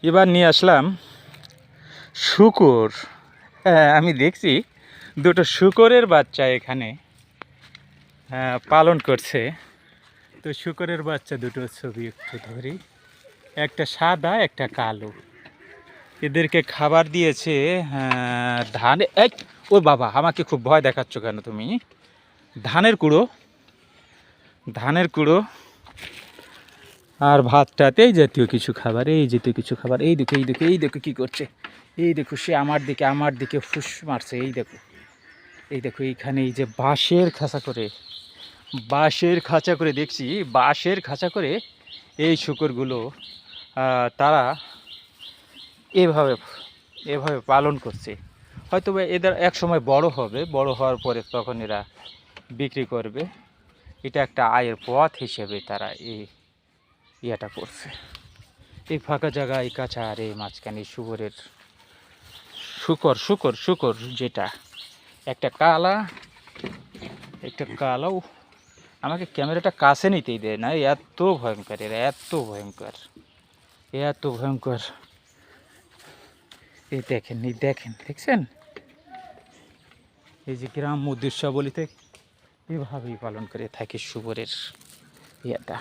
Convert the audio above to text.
এবার নিয়ে আসলাম শূকর। হ্যাঁ, আমি দেখছি দুটো শূকরের বাচ্চা এখানে পালন করছে। তো শূকরের বাচ্চা দুটো ছবি একটু ধরি, একটা সাদা একটা কালো। এদেরকে খাবার দিয়েছে ধান। এই ও বাবা, আমাকে খুব ভয় দেখাচ্ছ কেন তুমি? ধানের কুড়ো, ধানের কুড়ো আর ভাতটাতে এই জাতীয় কিছু খাবার, এই জাতীয় কিছু খাবার। এই দেখো, এই দেখো, এই দেখো কী করছে, এই দেখো সে আমার দিকে ফুস মারছে। এই দেখো, এই দেখো এইখানে এই যে বাঁশের খাঁচা করে দেখছি, বাঁশের খাঁচা করে এই শূকরগুলো তারা এভাবে এভাবে পালন করছে। হয়তো এদের এক সময় বড় হবে, বড় হওয়ার পরে তখন এরা বিক্রি করবে। এটা একটা আয়ের পথ হিসেবে তারা এই ইয়েটা করছে। এই ফাঁকা জায়গা, এই কাঁচা আর এই মাঝখানে শুকর যেটা একটা কালা, একটা কালো। আমাকে ক্যামেরাটা কাছে নিতেই দেয় না, এত ভয়ঙ্কর এরা, এত ভয়ঙ্কর, এত ভয়ঙ্কর। এই দেখেন, এই দেখেন, দেখছেন? এই যে গ্রাম্য দৃশ্যাবলিতে এভাবেই পালন করে থাকে শুকরের ইয়েটা।